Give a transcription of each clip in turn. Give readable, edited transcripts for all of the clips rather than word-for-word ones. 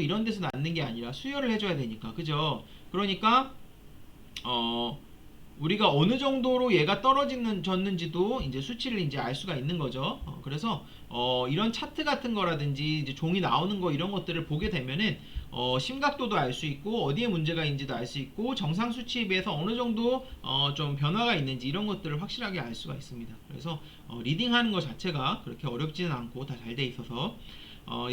이런 데서 낳는 게 아니라 수혈을 해줘야 되니까, 그죠? 그러니까 우리가 어느 정도로 얘가 떨어졌는지도 이제 수치를 이제 알 수가 있는 거죠. 그래서 이런 차트 같은 거라든지 이제 종이 나오는 거 이런 것들을 보게 되면은 심각도도 알 수 있고 어디에 문제가 있는지도 알 수 있고 정상 수치에 비해서 어느 정도 좀 변화가 있는지 이런 것들을 확실하게 알 수가 있습니다. 그래서 리딩하는 것 자체가 그렇게 어렵지는 않고 다 잘 돼 있어서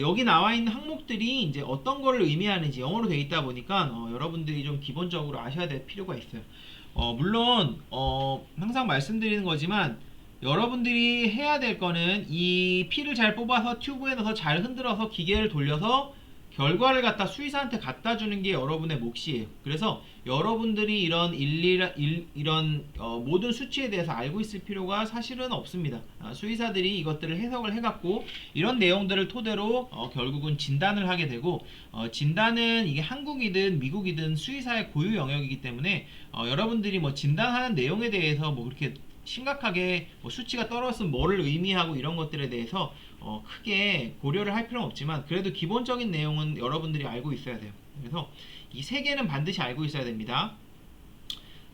여기 나와 있는 항목들이 이제 어떤 거를 의미하는지 영어로 돼 있다 보니까 여러분들이 좀 기본적으로 아셔야 될 필요가 있어요. 물론 항상 말씀드리는 거지만 여러분들이 해야 될 거는 이 피를 잘 뽑아서 튜브에 넣어서 잘 흔들어서 기계를 돌려서 결과를 갖다 수의사한테 갖다 주는 게 여러분의 몫이에요. 그래서 여러분들이 이런 모든 수치에 대해서 알고 있을 필요가 사실은 없습니다. 수의사들이 이것들을 해석을 해갖고 이런 내용들을 토대로 결국은 진단을 하게 되고 진단은 이게 한국이든 미국이든 수의사의 고유 영역이기 때문에 여러분들이 뭐 진단하는 내용에 대해서 뭐 그렇게 심각하게 뭐 수치가 떨어졌으면 뭐를 의미하고 이런 것들에 대해서 크게 고려를 할 필요는 없지만 그래도 기본적인 내용은 여러분들이 알고 있어야 돼요. 그래서 이 세 개는 반드시 알고 있어야 됩니다.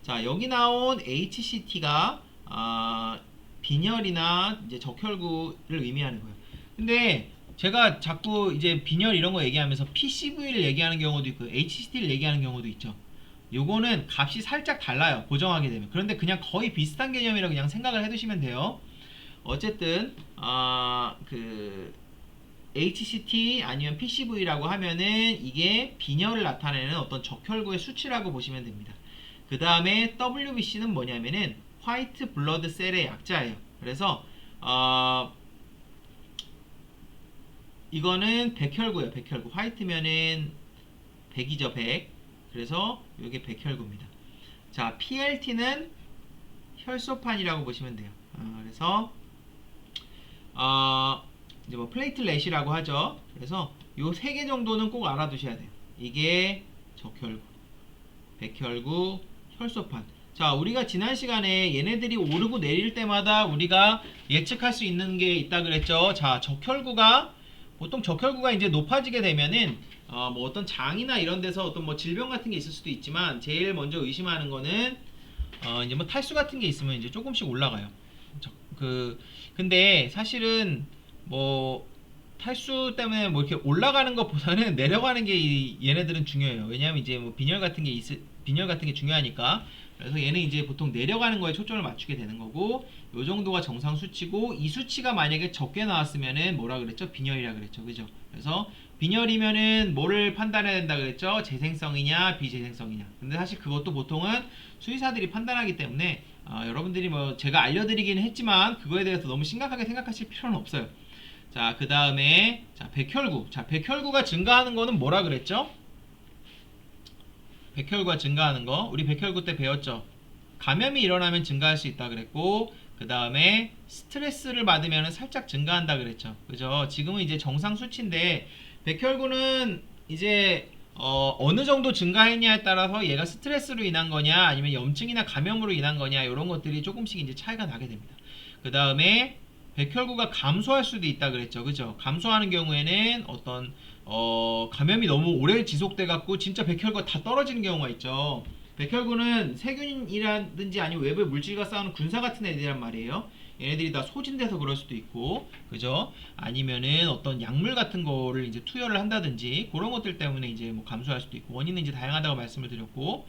자, 여기 나온 HCT가 빈혈이나 이제 적혈구를 의미하는 거예요. 근데 제가 자꾸 이제 빈혈 이런 거 얘기하면서 PCV를 얘기하는 경우도 있고 HCT를 얘기하는 경우도 있죠. 요거는 값이 살짝 달라요. 고정하게 되면. 그런데 그냥 거의 비슷한 개념이라고 그냥 생각을 해두시면 돼요. 어쨌든 그 HCT 아니면 PCV라고 하면은 이게 빈혈을 나타내는 어떤 적혈구의 수치라고 보시면 됩니다. 그 다음에 WBC는 뭐냐면은 화이트 블러드 셀의 약자예요. 그래서 이거는 백혈구예요. 백혈구. 화이트면은 100이죠. 100. 그래서 이게 백혈구입니다. 자, PLT는 혈소판이라고 보시면 돼요. 그래서 이제 뭐 플레이틀렛이라고 하죠. 그래서 요 세 개 정도는 꼭 알아두셔야 돼요. 이게 적혈구, 백혈구, 혈소판. 자, 우리가 지난 시간에 얘네들이 오르고 내릴 때마다 우리가 예측할 수 있는 게 있다 그랬죠. 자, 적혈구가 보통 적혈구가 이제 높아지게 되면은 뭐 어떤 장이나 이런 데서 어떤 뭐 질병 같은 게 있을 수도 있지만 제일 먼저 의심하는 거는 이제 뭐 탈수 같은 게 있으면 이제 조금씩 올라가요. 근데 사실은 뭐 탈수 때문에 뭐 이렇게 올라가는 것보다는 내려가는 게 얘네들은 중요해요. 왜냐하면 이제 뭐 빈혈 같은 게 중요하니까. 그래서 얘는 이제 보통 내려가는 거에 초점을 맞추게 되는 거고, 요 정도가 정상 수치고, 이 수치가 만약에 적게 나왔으면은 뭐라 그랬죠? 빈혈이라 그랬죠. 그죠? 그래서 빈혈이면은 뭐를 판단해야 된다 그랬죠? 재생성이냐 비재생성이냐. 근데 사실 그것도 보통은 수의사들이 판단하기 때문에 여러분들이 뭐 제가 알려드리긴 했지만 그거에 대해서 너무 심각하게 생각하실 필요는 없어요. 자, 그 다음에 자, 백혈구. 자, 백혈구가 증가하는 거는 뭐라 그랬죠? 백혈구가 증가하는 거 우리 백혈구 때 배웠죠. 감염이 일어나면 증가할 수 있다 그랬고, 그 다음에 스트레스를 받으면 살짝 증가한다 그랬죠. 그죠? 지금은 이제 정상 수치인데 백혈구는 이제 어느 정도 증가했냐에 따라서 얘가 스트레스로 인한 거냐 아니면 염증이나 감염으로 인한 거냐 이런 것들이 조금씩 이제 차이가 나게 됩니다. 그 다음에 백혈구가 감소할 수도 있다 그랬죠. 그죠? 감소하는 경우에는 어떤 감염이 너무 오래 지속돼 갖고 진짜 백혈구가 다 떨어지는 경우가 있죠. 백혈구는 세균이라든지 아니면 외부의 물질과 싸우는 군사 같은 애들이란 말이에요. 얘네들이 다 소진돼서 그럴 수도 있고, 그죠? 아니면은 어떤 약물 같은 거를 이제 투여를 한다든지 그런 것들 때문에 이제 뭐 감소할 수도 있고, 원인은 이제 다양하다고 말씀을 드렸고,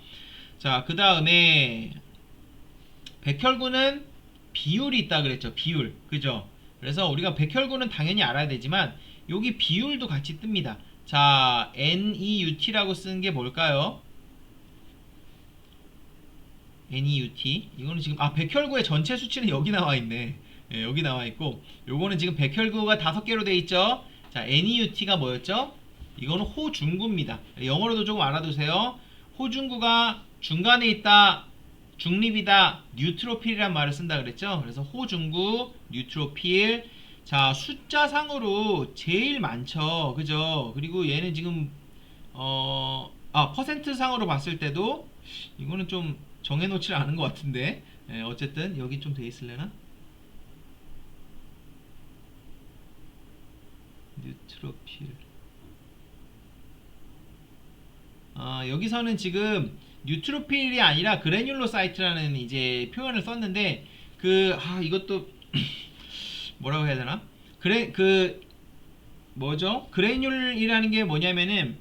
자, 그 다음에 백혈구는 비율이 있다 그랬죠. 비율, 그죠? 그래서 우리가 백혈구는 당연히 알아야 되지만 여기 비율도 같이 뜹니다. 자, NEUT라고 쓰는 게 뭘까요? NEUT. 이거는 지금 백혈구의 전체 수치는 여기 나와 있네. 예, 여기 나와 있고 요거는 지금 백혈구가 5개로 돼 있죠. 자, NEUT가 뭐였죠? 이거는 호중구입니다. 영어로도 조금 알아두세요. 호중구가 중간에 있다. 중립이다. 뉴트로필이란 말을 쓴다 그랬죠. 그래서 호중구, 뉴트로필. 자, 숫자상으로 제일 많죠. 그죠? 그리고 얘는 지금 퍼센트 상으로 봤을 때도 이거는 좀 정해놓지 않은 것 같은데, 어쨌든 여기 좀 돼 있을래나? 뉴트로필. 여기서는 지금 뉴트로필이 아니라 그래뉴로사이트라는 이제 표현을 썼는데 이것도 뭐라고 해야 되나? 뭐죠? 그래뉴이라는 게 뭐냐면은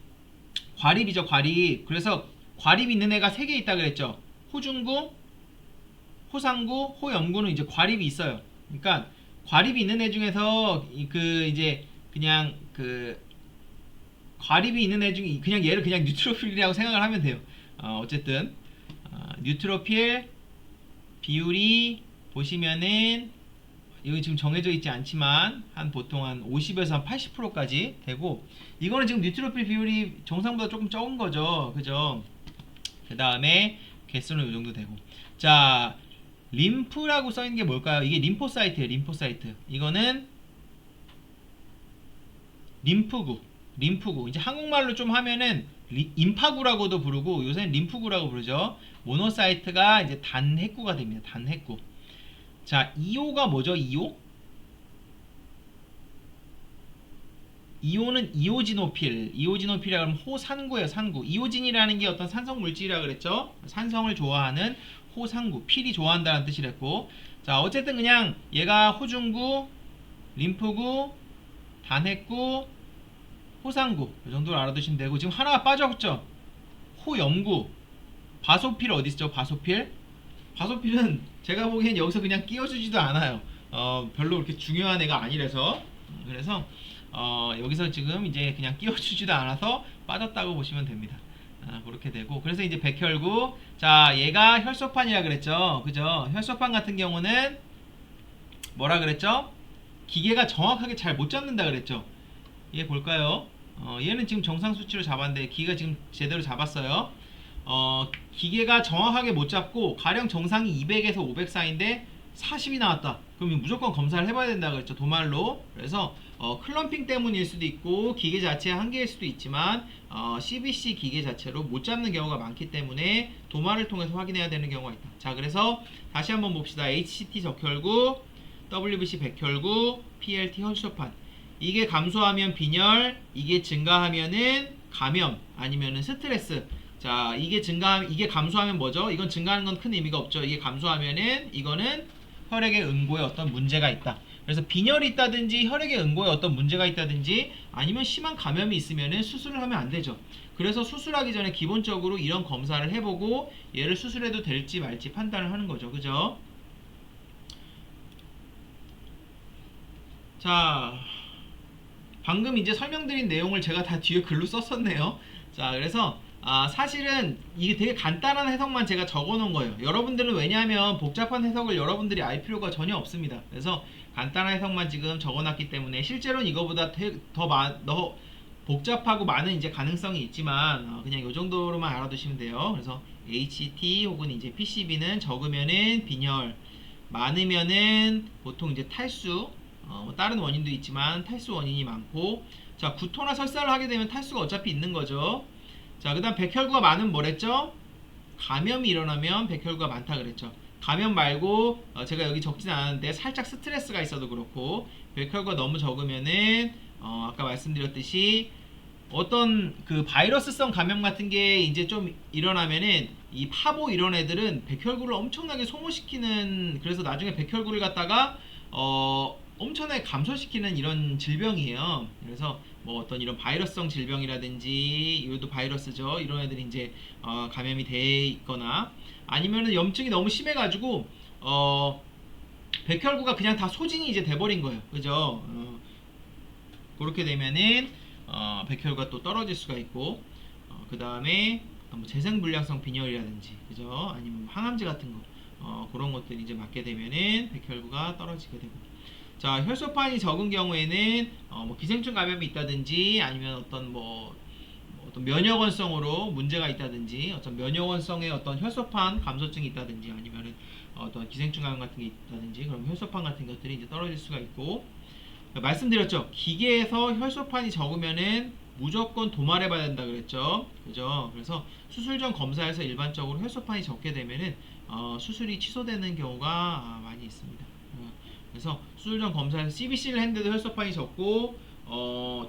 과립이죠, 과립. 그래서 과립 있는 애가 3개 있다 그랬죠. 호중구, 호상구, 호염구는 이제 과립이 있어요. 그러니까 과립이 있는 애 중에서 이제 그냥 과립이 있는 애 중에 그냥 얘를 그냥 뉴트로필이라고 생각을 하면 돼요. 어쨌든 뉴트로필 비율이 보시면은 여기 지금 정해져 있지 않지만 보통 한 50에서 한 80%까지 되고, 이거는 지금 뉴트로필 비율이 정상보다 조금 적은 거죠. 그죠? 그 다음에 개수는 이 정도 되고. 자, 림프라고 써있는 게 뭘까요? 이게 림포사이트예요. 림포사이트. 이거는 림프구. 이제 한국말로 좀 하면은 임파구라고도 부르고 요새는 림프구라고 부르죠. 모노사이트가 이제 단핵구가 됩니다. 단핵구. 자, 2호가 뭐죠? 2호? 2호는 이오지노필이라고 하면 호산구예요. 산구. 이오진이라는 게 어떤 산성 물질이라 그랬죠? 산성을 좋아하는 호산구. 필이 좋아한다는 뜻이랬고. 자, 어쨌든 그냥 얘가 호중구, 림프구, 단핵구, 호상구 이 정도로 알아두시면 되고, 지금 하나가 빠졌죠? 호염구. 바소필 어디 있죠? 바소필은 제가 보기엔 여기서 그냥 끼워주지도 않아요. 별로 그렇게 중요한 애가 아니라서. 그래서 여기서 지금 이제 그냥 끼워주지도 않아서 빠졌다고 보시면 됩니다. 그렇게 되고, 그래서 이제 백혈구. 자, 얘가 혈소판이라 그랬죠. 그죠? 혈소판 같은 경우는 뭐라 그랬죠? 기계가 정확하게 잘 못 잡는다 그랬죠. 얘 볼까요? 얘는 지금 정상 수치로 잡았는데 기계가 지금 제대로 잡았어요. 기계가 정확하게 못 잡고 가령 정상이 200에서 500 사이인데 40이 나왔다. 그러면 무조건 검사를 해봐야 된다 그랬죠. 도말로. 그래서 클럼핑 때문일 수도 있고 기계 자체의 한계일 수도 있지만 CBC 기계 자체로 못 잡는 경우가 많기 때문에 도말을 통해서 확인해야 되는 경우가 있다. 자, 그래서 다시 한번 봅시다. HCT 적혈구, WBC 백혈구, PLT 혈소판. 이게 감소하면 빈혈, 이게 증가하면은 감염, 아니면은 스트레스. 자, 이게 감소하면 뭐죠? 이건 증가하는 건 큰 의미가 없죠. 이게 감소하면은 이거는 혈액의 응고에 어떤 문제가 있다. 그래서 빈혈이 있다든지 혈액의 응고에 어떤 문제가 있다든지 아니면 심한 감염이 있으면은 수술을 하면 안 되죠. 그래서 수술하기 전에 기본적으로 이런 검사를 해보고 얘를 수술해도 될지 말지 판단을 하는 거죠. 그죠? 자, 방금 이제 설명드린 내용을 제가 다 뒤에 글로 썼었네요. 자, 그래서 사실은 이게 되게 간단한 해석만 제가 적어 놓은 거예요. 여러분들은 왜냐하면 복잡한 해석을 여러분들이 알 필요가 전혀 없습니다. 그래서 간단한 해석만 지금 적어 놨기 때문에 실제로는 이거보다 더 복잡하고 많은 이제 가능성이 있지만 그냥 이 정도로만 알아두시면 돼요. 그래서 HT 혹은 이제 PCB는 적으면은 빈혈, 많으면은 보통 이제 탈수, 다른 원인도 있지만 탈수 원인이 많고, 자, 구토나 설사를 하게 되면 탈수가 어차피 있는 거죠. 자, 그 다음 백혈구가 많으면 뭐랬죠? 감염이 일어나면 백혈구가 많다 그랬죠. 감염 말고 제가 여기 적진 않았는데 살짝 스트레스가 있어도 그렇고, 백혈구가 너무 적으면은 아까 말씀드렸듯이 어떤 바이러스성 감염 같은 게 이제 좀 일어나면은 이 파보 이런 애들은 백혈구를 엄청나게 소모시키는, 그래서 나중에 백혈구를 갖다가 엄청나게 감소시키는 이런 질병이에요. 그래서 뭐 어떤 이런 바이러스성 질병이라든지, 이것도 바이러스죠. 이런 애들이 이제 감염이 돼 있거나 아니면은 염증이 너무 심해가지고 백혈구가 그냥 다 소진이 이제 돼버린 거예요. 그죠? 그렇게 되면은 백혈구가 또 떨어질 수가 있고, 그 다음에 뭐 재생불량성 빈혈이라든지, 그죠? 아니면 항암제 같은 거, 그런 것들이 이제 맞게 되면은 백혈구가 떨어지게 되고. 자, 혈소판이 적은 경우에는 뭐 기생충 감염이 있다든지 아니면 어떤 어떤 면역원성으로 문제가 있다든지, 어떤 면역원성의 어떤 혈소판 감소증이 있다든지 아니면은 어떤 기생충 감염 같은 게 있다든지, 그럼 혈소판 같은 것들이 이제 떨어질 수가 있고, 말씀드렸죠. 기계에서 혈소판이 적으면은 무조건 도말해봐야 된다 그랬죠. 그죠? 그래서 수술 전 검사에서 일반적으로 혈소판이 적게 되면은 수술이 취소되는 경우가 많이 있습니다. 그래서 수술 전 검사에서 CBC를 했는데도 혈소판이 적고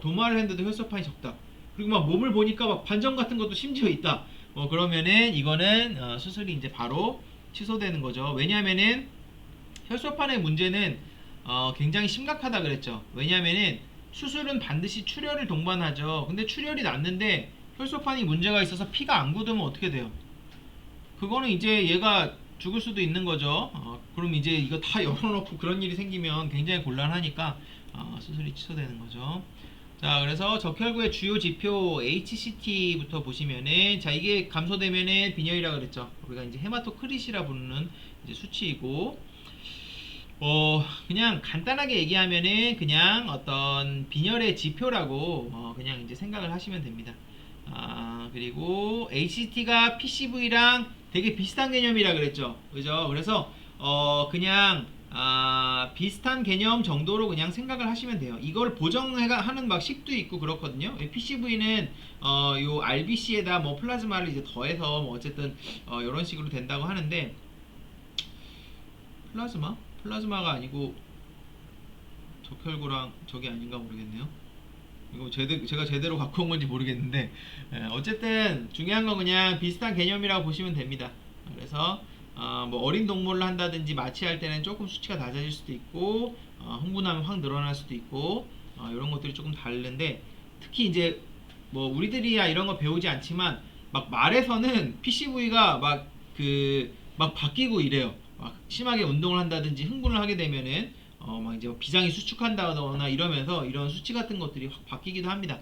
도말을 했는데도 혈소판이 적다. 그리고 막 몸을 보니까 막 반점 같은 것도 심지어 있다. 그러면은 이거는 수술이 이제 바로 취소되는 거죠. 왜냐하면은 혈소판의 문제는 굉장히 심각하다 그랬죠. 왜냐하면은 수술은 반드시 출혈을 동반하죠. 근데 출혈이 났는데 혈소판이 문제가 있어서 피가 안 굳으면 어떻게 돼요? 그거는 이제 얘가 죽을 수도 있는 거죠. 그럼 이제 이거 다 열어놓고 그런 일이 생기면 굉장히 곤란하니까 수술이 취소되는 거죠. 자, 그래서 적혈구의 주요 지표 HCT부터 보시면은, 자, 이게 감소되면은 빈혈이라 그랬죠. 우리가 이제 헤마토크리시라 부르는 이제 수치이고, 그냥 간단하게 얘기하면은 그냥 어떤 빈혈의 지표라고 그냥 이제 생각을 하시면 됩니다. 그리고 HCT가 PCV랑 되게 비슷한 개념이라 그랬죠. 그죠? 그래서 그냥 비슷한 개념 정도로 그냥 생각을 하시면 돼요. 이걸 보정하는 막 식도 있고 그렇거든요. PCV는 요 RBC에다 뭐 플라즈마를 이제 더해서 뭐 어쨌든 이런 식으로 된다고 하는데, 플라즈마가 아니고 적혈구랑 저게 아닌가 모르겠네요. 이거 제가 제대로 갖고 온 건지 모르겠는데, 어쨌든 중요한 건 그냥 비슷한 개념이라고 보시면 됩니다. 그래서 뭐 어린 동물을 한다든지 마취할 때는 조금 수치가 낮아질 수도 있고, 흥분하면 확 늘어날 수도 있고, 이런 것들이 조금 다른데, 특히 이제 뭐 우리들이야 이런 거 배우지 않지만 막 말에서는 PCV가 막 바뀌고 이래요. 막 심하게 운동을 한다든지 흥분을 하게 되면은 막 이제 비장이 수축한다거나 이러면서 이런 수치 같은 것들이 확 바뀌기도 합니다.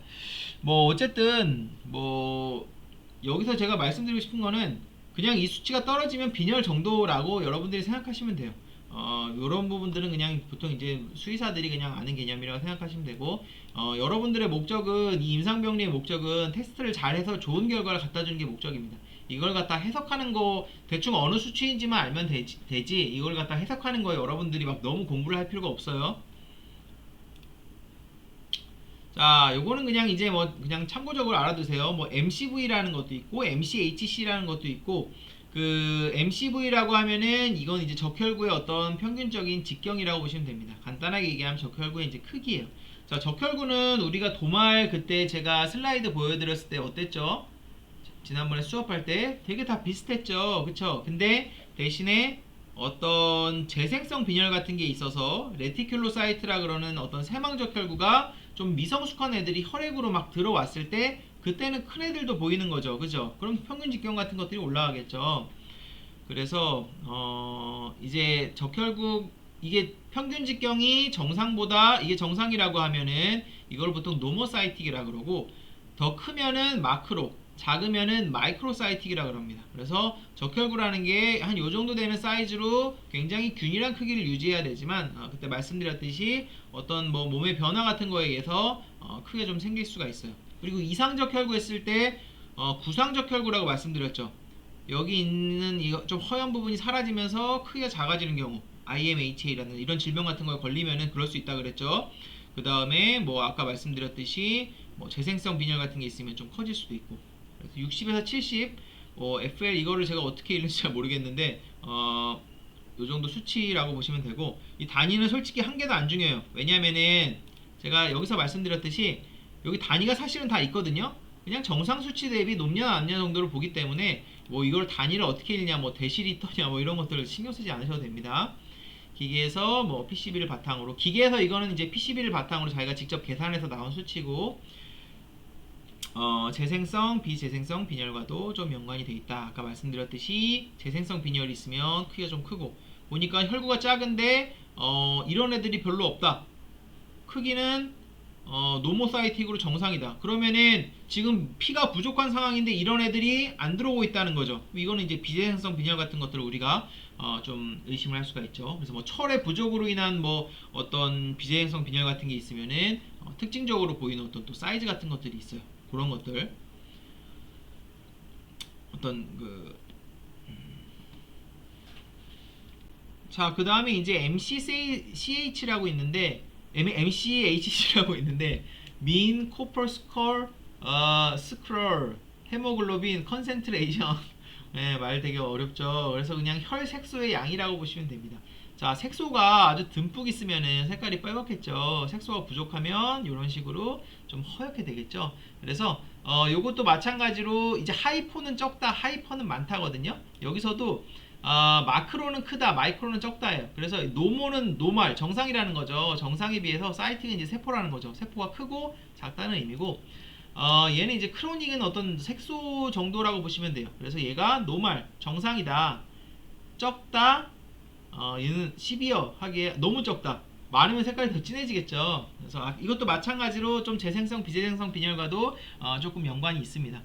뭐 어쨌든 뭐 여기서 제가 말씀드리고 싶은 거는 그냥 이 수치가 떨어지면 빈혈 정도라고 여러분들이 생각하시면 돼요. 이런 부분들은 그냥 보통 이제 수의사들이 그냥 아는 개념이라고 생각하시면 되고, 여러분들의 목적은, 이 임상병리의 목적은 테스트를 잘해서 좋은 결과를 갖다 주는 게 목적입니다. 이걸 갖다 해석하는 거 대충 어느 수치인지만 알면 되지, 이걸 갖다 해석하는 거에 여러분들이 막 너무 공부를 할 필요가 없어요. 자, 요거는 그냥 이제 뭐 그냥 참고적으로 알아두세요. 뭐 MCV라는 것도 있고 MCHC라는 것도 있고, 그 MCV라고 하면은 이건 이제 적혈구의 어떤 평균적인 직경이라고 보시면 됩니다. 간단하게 얘기하면 적혈구의 이제 크기예요. 자, 적혈구는 우리가 도말 그때 제가 슬라이드 보여드렸을 때 어땠죠? 지난번에 수업할 때 되게 다 비슷했죠. 그쵸? 근데 대신에 어떤 재생성 빈혈 같은 게 있어서 레티큘로사이트라 그러는 어떤 세망적혈구가 좀 미성숙한 애들이 혈액으로 막 들어왔을 때 그때는 큰 애들도 보이는 거죠. 그죠? 그럼 평균 직경 같은 것들이 올라가겠죠. 그래서 이제 적혈구, 이게 평균 직경이 정상보다, 이게 정상이라고 하면은 이걸 보통 노모사이틱이라 그러고, 더 크면은 마크로, 작으면은 마이크로사이틱이라 그럽니다. 그래서 적혈구라는 게 한 요 정도 되는 사이즈로 굉장히 균일한 크기를 유지해야 되지만, 그때 말씀드렸듯이 어떤 뭐 몸의 변화 같은 거에 의해서 크게 좀 생길 수가 있어요. 그리고 이상적혈구 했을 때 구상적혈구라고 말씀드렸죠. 여기 있는 이거 좀 허연 부분이 사라지면서 크기가 작아지는 경우, IMHA라는 이런 질병 같은 거에 걸리면은 그럴 수 있다 그랬죠. 그 다음에 뭐 아까 말씀드렸듯이 뭐 재생성 빈혈 같은 게 있으면 좀 커질 수도 있고, 그래서 60에서 70, FL 이거를 제가 어떻게 읽는지 잘 모르겠는데 요 정도 수치라고 보시면 되고, 이 단위는 솔직히 한 개도 안 중요해요. 왜냐면은 제가 여기서 말씀드렸듯이 여기 단위가 사실은 다 있거든요. 그냥 정상 수치 대비 높냐 낮냐 정도를 보기 때문에 뭐 이걸 단위를 어떻게 읽냐, 뭐 데시리터냐 뭐 이런 것들을 신경 쓰지 않으셔도 됩니다. 기계에서 뭐 PCB를 바탕으로, 기계에서 이거는 이제 PCB를 바탕으로 자기가 직접 계산해서 나온 수치고, 재생성, 비재생성 빈혈과도 좀 연관이 돼 있다. 아까 말씀드렸듯이 재생성 빈혈이 있으면 크기가 좀 크고, 보니까 혈구가 작은데 이런 애들이 별로 없다. 크기는 노모사이틱으로 정상이다. 그러면은 지금 피가 부족한 상황인데 이런 애들이 안 들어오고 있다는 거죠. 이거는 이제 비재생성 빈혈 같은 것들을 우리가 좀 의심을 할 수가 있죠. 그래서 뭐 철의 부족으로 인한 뭐 어떤 비재생성 빈혈 같은 게 있으면은 특징적으로 보이는 어떤 또 사이즈 같은 것들이 있어요. 그런 것들, 어떤 자, 그 다음에 이제 MCCH라고 있는데, MCHC라고 있는데, mean corpuscle scroll hemoglobin concentration. 네, 말 되게 어렵죠. 그래서 그냥 혈 색소의 양이라고 보시면 됩니다. 자, 색소가 아주 듬뿍 있으면은 색깔이 빨갛겠죠. 색소가 부족하면 이런 식으로 좀 허옇게 되겠죠. 그래서 요것도 마찬가지로 이제 하이포는 적다, 하이퍼는 많다거든요. 여기서도 마크로는 크다, 마이크로는 적다예요. 그래서 노모는 노말, 정상이라는 거죠. 정상에 비해서 사이팅은 이제 세포라는 거죠. 세포가 크고 작다는 의미고, 얘는 이제 크로닉은 어떤 색소 정도라고 보시면 돼요. 그래서 얘가 노말, 정상이다, 적다, 얘는 시비어 하기에 너무 적다. 많으면 색깔이 더 진해지겠죠. 그래서 이것도 마찬가지로 좀 재생성, 비재생성 빈혈과도 조금 연관이 있습니다.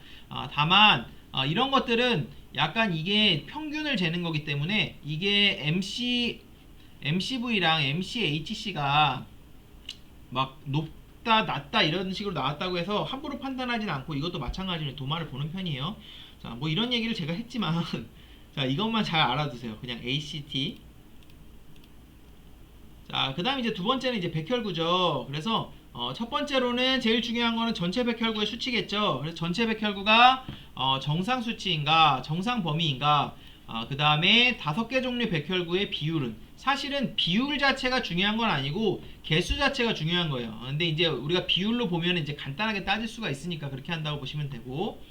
다만 이런 것들은 약간 이게 평균을 재는 거기 때문에 이게 MCV랑 MCHC가 막 높다, 낮다 이런 식으로 나왔다고 해서 함부로 판단하진 않고 이것도 마찬가지로 도마를 보는 편이에요. 자, 뭐 이런 얘기를 제가 했지만 자, 이것만 잘 알아두세요. 그냥 ACT. 자, 그 다음 이제 두 번째는 이제 백혈구죠. 그래서 첫 번째로는 제일 중요한 거는 전체 백혈구의 수치겠죠. 그래서 전체 백혈구가 정상 수치인가, 정상 범위인가, 그 다음에 5개 종류의 백혈구의 비율은 사실은 비율 자체가 중요한 건 아니고 개수 자체가 중요한 거예요. 근데 이제 우리가 비율로 보면 이제 간단하게 따질 수가 있으니까 그렇게 한다고 보시면 되고,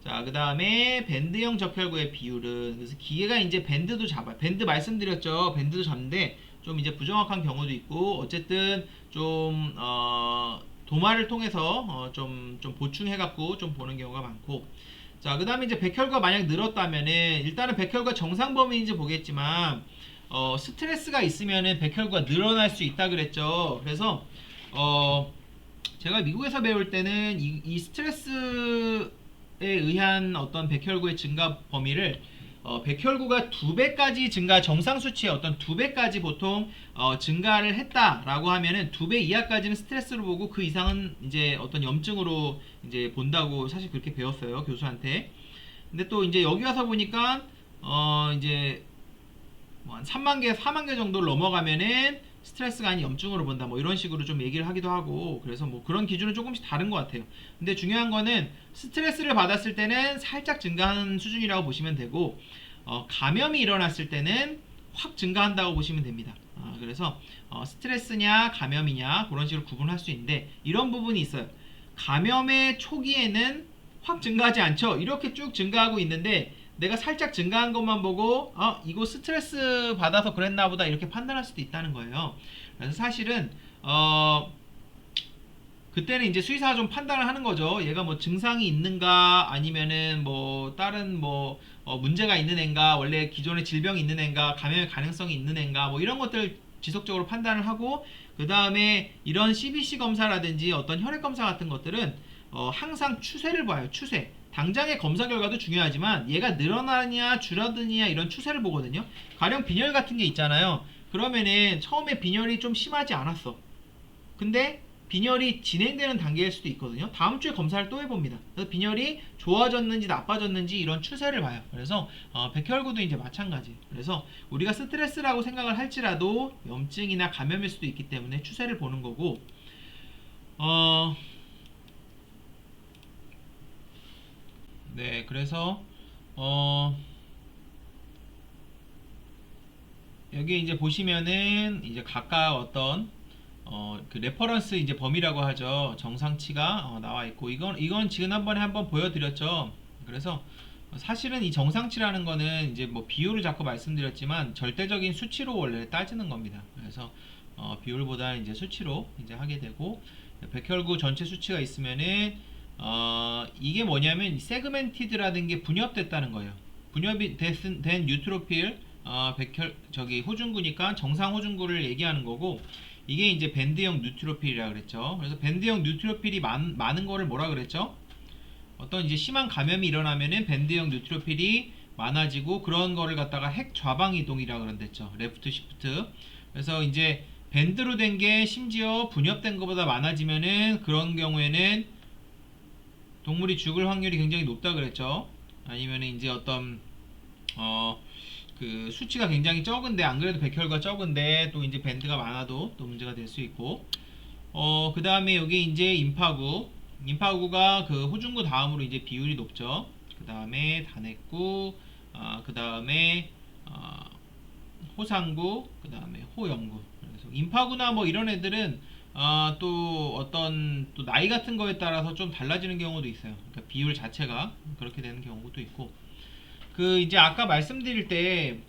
자, 그 다음에 밴드형 적혈구의 비율은, 그래서 기계가 이제 밴드도 잡아요. 밴드 말씀드렸죠. 밴드도 잡는데 좀 이제 부정확한 경우도 있고, 어쨌든 좀 도마를 통해서 좀 보충해갖고 좀 보는 경우가 많고, 자, 그 다음에 이제 백혈구가 만약 늘었다면은 일단은 백혈구가 정상 범위인지 보겠지만 스트레스가 있으면은 백혈구가 늘어날 수 있다 그랬죠. 그래서 제가 미국에서 배울 때는 이 스트레스에 의한 어떤 백혈구의 증가 범위를 백혈구가 2배까지 증가, 정상 수치의 어떤 2배까지 보통 증가를 했다라고 하면은 2배 이하까지는 스트레스로 보고 그 이상은 이제 어떤 염증으로 이제 본다고 사실 그렇게 배웠어요, 교수한테. 근데 또 이제 여기 와서 보니까 이제 뭐 한 3만 개, 4만 개 정도를 넘어가면은 스트레스가 아닌 염증으로 본다, 뭐 이런 식으로 좀 얘기를 하기도 하고, 그래서 뭐 그런 기준은 조금씩 다른 것 같아요. 근데 중요한 거는 스트레스를 받았을 때는 살짝 증가하는 수준이라고 보시면 되고, 감염이 일어났을 때는 확 증가한다고 보시면 됩니다. 그래서 스트레스냐 감염이냐 그런 식으로 구분할 수 있는데, 이런 부분이 있어요. 감염의 초기에는 확 증가하지 않죠. 이렇게 쭉 증가하고 있는데 내가 살짝 증가한 것만 보고 이거 스트레스 받아서 그랬나 보다 이렇게 판단할 수도 있다는 거예요. 그래서 사실은 그때는 이제 수의사가 좀 판단을 하는 거죠. 얘가 뭐 증상이 있는가, 아니면은 뭐 다른 뭐 문제가 있는 애인가, 원래 기존에 질병이 있는 애인가, 감염의 가능성이 있는 애인가, 뭐 이런 것들 지속적으로 판단을 하고, 그 다음에 이런 CBC 검사라든지 어떤 혈액 검사 같은 것들은 항상 추세를 봐요. 추세. 당장의 검사 결과도 중요하지만 얘가 늘어나냐 줄어드냐 이런 추세를 보거든요. 가령 빈혈 같은 게 있잖아요. 그러면은 처음에 빈혈이 좀 심하지 않았어. 근데 빈혈이 진행되는 단계일 수도 있거든요. 다음 주에 검사를 또 해봅니다. 그래서 빈혈이 좋아졌는지 나빠졌는지 이런 추세를 봐요. 그래서 백혈구도 이제 마찬가지. 그래서 우리가 스트레스라고 생각을 할지라도 염증이나 감염일 수도 있기 때문에 추세를 보는 거고, 네, 그래서 여기 이제 보시면은 이제 각각 어떤 그 레퍼런스 이제 범위라고 하죠. 정상치가 나와 있고, 이건 지난번에 한번 보여드렸죠. 그래서 사실은 이 정상치라는 거는 이제 뭐 비율을 자꾸 말씀드렸지만 절대적인 수치로 원래 따지는 겁니다. 그래서 비율보다 이제 수치로 이제 하게 되고, 백혈구 전체 수치가 있으면은 이게 뭐냐면 세그멘티드라는 게 분엽됐다는 거예요. 분엽이 된 뉴트로필 호중구니까 정상 호중구를 얘기하는 거고, 이게 이제 밴드형 뉴트로필이라 그랬죠. 그래서 밴드형 뉴트로필이 많은 거를 뭐라 그랬죠? 어떤 이제 심한 감염이 일어나면은 밴드형 뉴트로필이 많아지고, 그런 거를 갖다가 핵 좌방 이동이라 그랬죠. 레프트 시프트. 그래서 이제 밴드로 된 게 심지어 분엽된 것보다 많아지면은 그런 경우에는 동물이 죽을 확률이 굉장히 높다 그랬죠. 아니면 이제 어떤 그 수치가 굉장히 적은데, 안 그래도 백혈구가 적은데 또 이제 밴드가 많아도 또 문제가 될 수 있고, 그 다음에 여기 이제 임파구가 그 호중구 다음으로 이제 비율이 높죠. 그 다음에 단핵구, 그 다음에 호상구, 그 다음에 호영구. 그래서 인파구나 뭐 이런 애들은 또 어떤 또 나이 같은 거에 따라서 좀 달라지는 경우도 있어요. 그러니까 비율 자체가 그렇게 되는 경우도 있고. 그 이제 아까 말씀드릴 때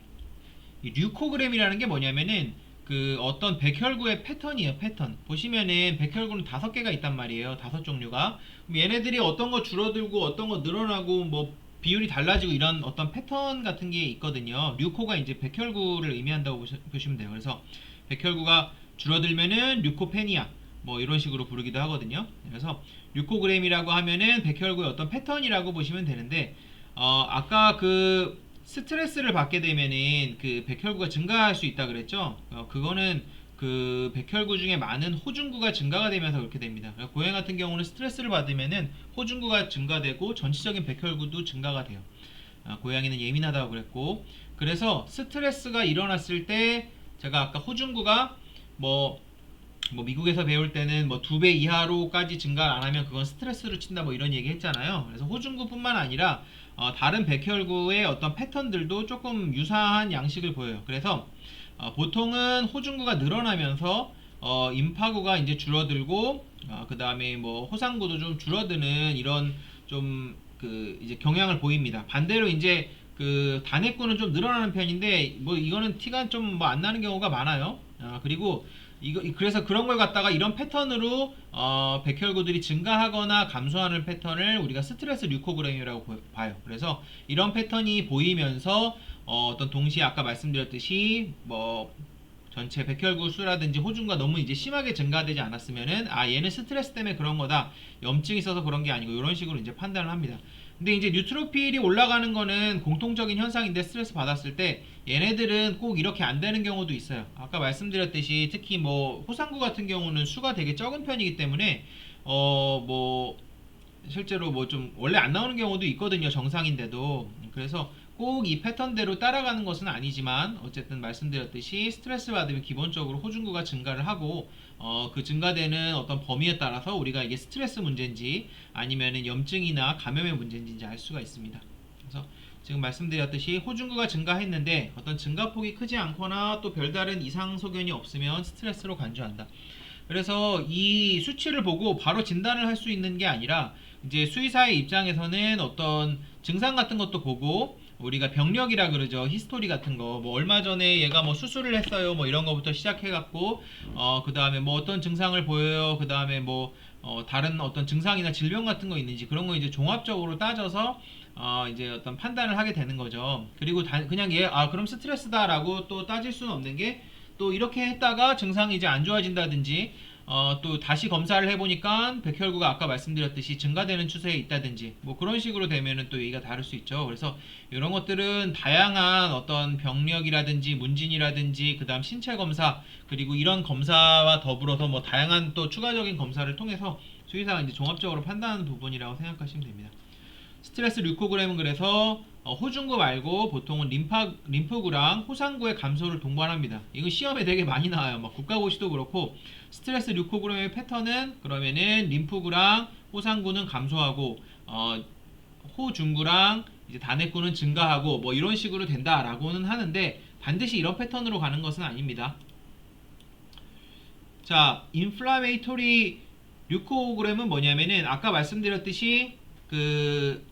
이 류코그램이라는 게 뭐냐면은 그 어떤 백혈구의 패턴이에요. 패턴 보시면은 백혈구는 5개가 있단 말이에요. 5종류가. 그럼 얘네들이 어떤 거 줄어들고 어떤 거 늘어나고 뭐 비율이 달라지고 이런 어떤 패턴 같은 게 있거든요. 류코가 이제 백혈구를 의미한다고 보시면 돼요. 그래서 백혈구가 줄어들면은 류코페니아 뭐 이런 식으로 부르기도 하거든요. 그래서 류코그램이라고 하면은 백혈구의 어떤 패턴이라고 보시면 되는데 아까 그 스트레스를 받게 되면은 그 백혈구가 증가할 수 있다 그랬죠? 그거는 그 백혈구 중에 많은 호중구가 증가가 되면서 그렇게 됩니다. 고양 같은 경우는 스트레스를 받으면은 호중구가 증가되고 전체적인 백혈구도 증가가 돼요. 고양이는 예민하다고 그랬고, 그래서 스트레스가 일어났을 때 제가 아까 호중구가 뭐 미국에서 배울 때는 뭐 2배 이하로까지 증가 안 하면 그건 스트레스로 친다 뭐 이런 얘기 했잖아요. 그래서 호중구뿐만 아니라 다른 백혈구의 어떤 패턴들도 조금 유사한 양식을 보여요. 그래서 보통은 호중구가 늘어나면서 임파구가 이제 줄어들고 그 다음에 뭐 호상구도 좀 줄어드는 이런 좀 그 이제 경향을 보입니다. 반대로 이제 그 단핵구는 좀 늘어나는 편인데 뭐 이거는 티가 좀 뭐 안 나는 경우가 많아요. 그리고 그래서 그런 걸 갖다가 이런 패턴으로 백혈구들이 증가하거나 감소하는 패턴을 우리가 스트레스 류코그램이라고 봐요. 그래서 이런 패턴이 보이면서 어떤 동시에 아까 말씀드렸듯이 뭐 전체 백혈구 수라든지 호중과 너무 이제 심하게 증가되지 않았으면은 얘는 스트레스 때문에 그런 거다, 염증이 있어서 그런 게 아니고 이런 식으로 이제 판단을 합니다. 근데 이제 뉴트로필이 올라가는 거는 공통적인 현상인데 스트레스 받았을 때 얘네들은 꼭 이렇게 안 되는 경우도 있어요. 아까 말씀드렸듯이 특히 뭐 호상구 같은 경우는 수가 되게 적은 편이기 때문에 뭐 실제로 뭐 좀 원래 안 나오는 경우도 있거든요. 정상인데도. 그래서 꼭 이 패턴대로 따라가는 것은 아니지만 어쨌든 말씀드렸듯이 스트레스 받으면 기본적으로 호중구가 증가를 하고 그 증가되는 어떤 범위에 따라서 우리가 이게 스트레스 문제인지 아니면은 염증이나 감염의 문제인지 알 수가 있습니다. 그래서 지금 말씀드렸듯이 호중구가 증가했는데 어떤 증가폭이 크지 않거나 또 별다른 이상 소견이 없으면 스트레스로 간주한다. 그래서 이 수치를 보고 바로 진단을 할 수 있는 게 아니라 이제 수의사의 입장에서는 어떤 증상 같은 것도 보고 우리가 병력이라 그러죠. 히스토리 같은 거. 뭐 얼마 전에 얘가 뭐 수술을 했어요. 뭐 이런 거부터 시작해 갖고 그 다음에 뭐 어떤 증상을 보여요. 그 다음에 뭐 다른 어떤 증상이나 질병 같은 거 있는지 그런 거 이제 종합적으로 따져서 이제 어떤 판단을 하게 되는 거죠. 그리고 그냥 얘 그럼 스트레스다라고 또 따질 수는 없는 게 또 이렇게 했다가 증상이 이제 안 좋아진다든지 또 다시 검사를 해보니까 백혈구가 아까 말씀드렸듯이 증가되는 추세에 있다든지 뭐 그런 식으로 되면은 또 얘기가 다를 수 있죠. 그래서 이런 것들은 다양한 어떤 병력이라든지 문진이라든지 그 다음 신체 검사 그리고 이런 검사와 더불어서 뭐 다양한 또 추가적인 검사를 통해서 수의사가 이제 종합적으로 판단하는 부분이라고 생각하시면 됩니다. 스트레스 류코그램은 그래서 호중구 말고 보통은 림프구랑 호상구의 감소를 동반합니다. 이거 시험에 되게 많이 나와요. 막 국가고시도 그렇고 스트레스 류코그램의 패턴은 그러면은 림프구랑 호상구는 감소하고 호중구랑 이제 단핵구는 증가하고 뭐 이런 식으로 된다라고는 하는데 반드시 이런 패턴으로 가는 것은 아닙니다. 자, 인플라메이토리 류코그램은 뭐냐면은 아까 말씀드렸듯이 그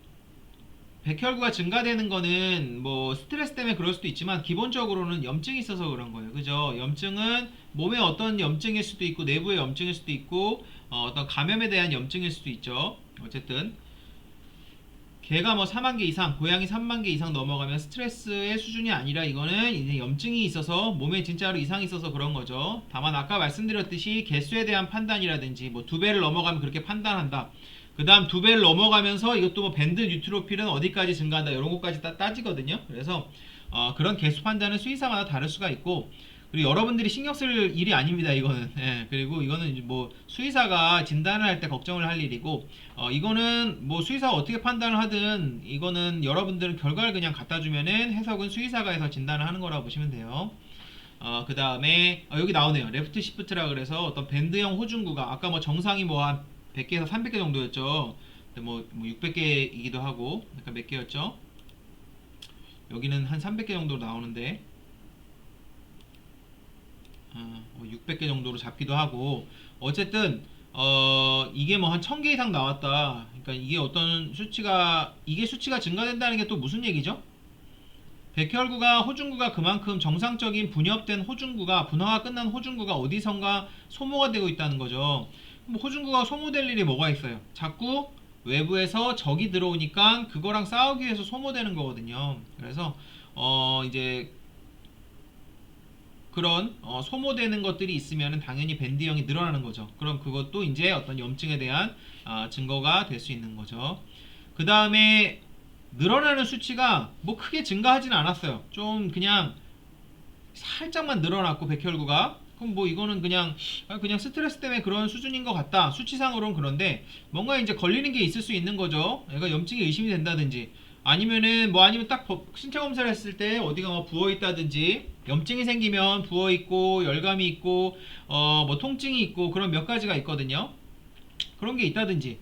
백혈구가 증가되는 거는 뭐 스트레스 때문에 그럴 수도 있지만 기본적으로는 염증이 있어서 그런 거예요. 그죠? 염증은 몸의 어떤 염증일 수도 있고 내부의 염증일 수도 있고 어떤 감염에 대한 염증일 수도 있죠. 어쨌든 개가 뭐 4만 개 이상, 고양이 3만 개 이상 넘어가면 스트레스의 수준이 아니라 이거는 이제 염증이 있어서 몸에 진짜로 이상이 있어서 그런 거죠. 다만 아까 말씀드렸듯이 개수에 대한 판단이라든지 뭐 2배를 넘어가면 그렇게 판단한다. 그 다음 2배를 넘어가면서 이것도 뭐 밴드 뉴트로필은 어디까지 증가한다 이런 것까지 따지거든요. 그래서 그런 개수 판단은 수의사마다 다를 수가 있고 그리고 여러분들이 신경 쓸 일이 아닙니다. 이거는 그리고 이거는 뭐 수의사가 진단을 할 때 걱정을 할 일이고 이거는 뭐 수의사가 어떻게 판단을 하든 이거는 여러분들은 결과를 그냥 갖다 주면은 해석은 수의사가 해서 진단을 하는 거라고 보시면 돼요. 그 다음에 여기 나오네요. 레프트 시프트라 그래서 어떤 밴드형 호중구가 아까 뭐 정상이 뭐 한 100개에서 300개 정도였죠. 근데 뭐 600개이기도 하고 그러니까 몇 개였죠? 여기는 한 300개 정도 나오는데 600개 정도로 잡기도 하고 어쨌든 이게 뭐 한 1000개 이상 나왔다. 그러니까 이게 어떤 수치가 이게 수치가 증가된다는 게 또 무슨 얘기죠? 백혈구가 호중구가 그만큼 정상적인 분엽된 호중구가 분화가 끝난 호중구가 어디선가 소모가 되고 있다는 거죠. 뭐 호중구가 소모될 일이 뭐가 있어요? 자꾸 외부에서 적이 들어오니까 그거랑 싸우기 위해서 소모되는 거거든요. 그래서 이제 그런 소모되는 것들이 있으면 당연히 밴드형이 늘어나는 거죠. 그럼 그것도 이제 어떤 염증에 대한 증거가 될 수 있는 거죠. 그 다음에 늘어나는 수치가 뭐 크게 증가하지는 않았어요. 좀 그냥 살짝만 늘어났고 백혈구가 그럼 뭐 이거는 그냥 스트레스 때문에 그런 수준인 것 같다. 수치상으로는 그런데 뭔가 이제 걸리는 게 있을 수 있는 거죠. 얘가 염증이 의심이 된다든지 아니면 딱 신체 검사를 했을 때 어디가 뭐 부어 있다든지 염증이 생기면 부어 있고 열감이 있고 뭐 통증이 있고 그런 몇 가지가 있거든요. 그런 게 있다든지